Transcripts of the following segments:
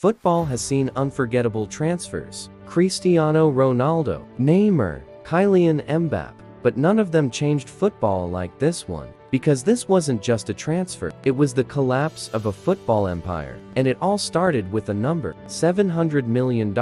Football has seen unforgettable transfers: Cristiano Ronaldo, Neymar, Kylian Mbappe, but none of them changed football like this one. Because this wasn't just a transfer, it was the collapse of a football empire. And it all started with a number: $700 million.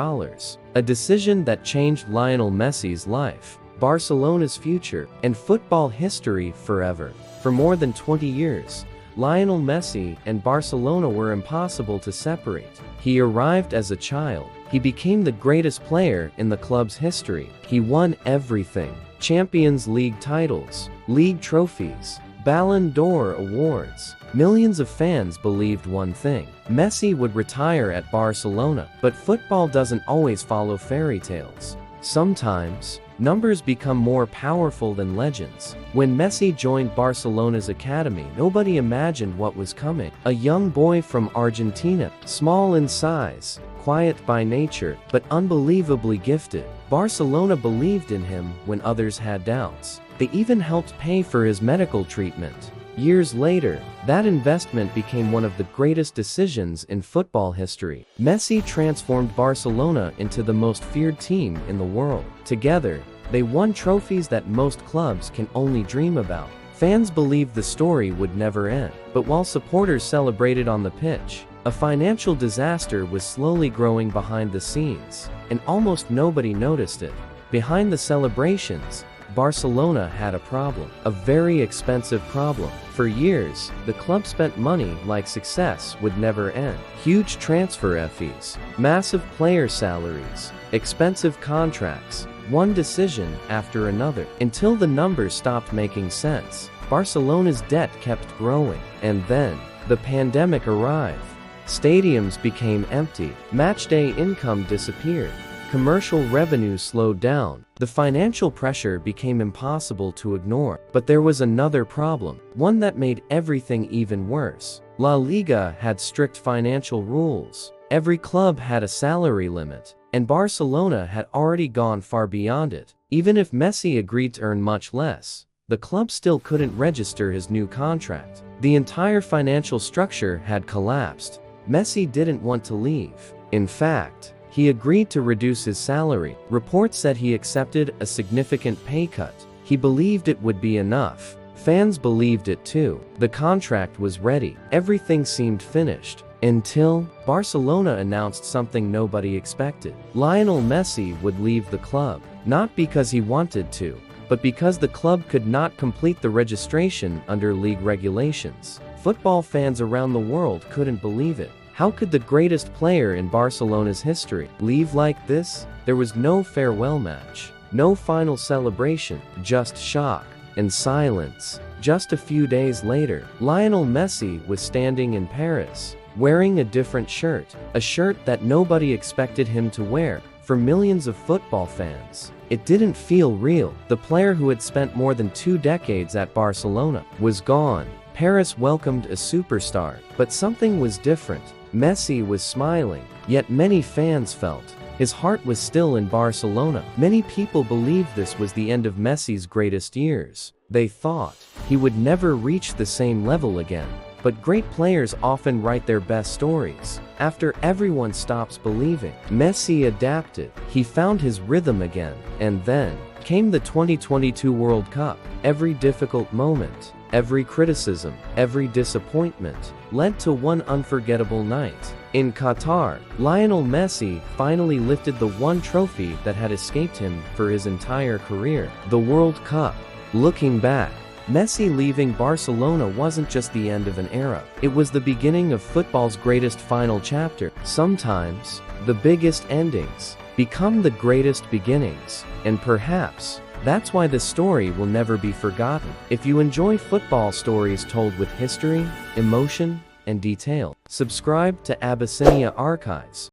A decision that changed Lionel Messi's life, Barcelona's future, and football history forever. For more than 20 years, Lionel Messi and Barcelona were impossible to separate. He arrived as a child. He became the greatest player in the club's history. He won everything: Champions League titles, league trophies, Ballon d'Or awards. Millions of fans believed one thing: Messi would retire at Barcelona. But football doesn't always follow fairy tales. Sometimes, numbers become more powerful than legends. When Messi joined Barcelona's academy, nobody imagined what was coming. A young boy from Argentina, small in size, quiet by nature, but unbelievably gifted. Barcelona believed in him when others had doubts. They even helped pay for his medical treatment. Years later, that investment became one of the greatest decisions in football history. Messi transformed Barcelona into the most feared team in the world. Together, they won trophies that most clubs can only dream about. Fans believed the story would never end. But while supporters celebrated on the pitch, a financial disaster was slowly growing behind the scenes, and almost nobody noticed it. Behind the celebrations, Barcelona had a problem, a very expensive problem. For years, the club spent money like success would never end. Huge transfer fees, massive player salaries, expensive contracts, one decision after another, until the numbers stopped making sense. Barcelona's debt kept growing, and then the pandemic arrived. Stadiums became empty, matchday income disappeared, commercial revenue slowed down. The financial pressure became impossible to ignore. But there was another problem, one that made everything even worse. La Liga had strict financial rules. Every club had a salary limit, and Barcelona had already gone far beyond it. Even if Messi agreed to earn much less, the club still couldn't register his new contract. The entire financial structure had collapsed. Messi didn't want to leave. In fact, he agreed to reduce his salary. Reports said he accepted a significant pay cut. He believed it would be enough. Fans believed it too. The contract was ready. Everything seemed finished. Until Barcelona announced something nobody expected. Lionel Messi would leave the club. Not because he wanted to, but because the club could not complete the registration under league regulations. Football fans around the world couldn't believe it. How could the greatest player in Barcelona's history leave like this? There was no farewell match, no final celebration, just shock and silence. Just a few days later, Lionel Messi was standing in Paris, wearing a different shirt, a shirt that nobody expected him to wear. For millions of football fans, it didn't feel real. The player who had spent more than 2 decades at Barcelona was gone. Paris welcomed a superstar, but something was different. Messi was smiling, yet many fans felt his heart was still in Barcelona. Many people believed this was the end of Messi's greatest years. They thought he would never reach the same level again. But great players often write their best stories after everyone stops believing. Messi adapted. He found his rhythm again. And then came the 2022 World Cup. Every difficult moment, every criticism, every disappointment led to one unforgettable night. In Qatar, Lionel Messi finally lifted the one trophy that had escaped him for his entire career: the World Cup. Looking back, Messi leaving Barcelona wasn't just the end of an era. It was the beginning of football's greatest final chapter. Sometimes, the biggest endings become the greatest beginnings. And perhaps that's why this story will never be forgotten. If you enjoy football stories told with history, emotion, and detail, subscribe to Abyssinia Archives.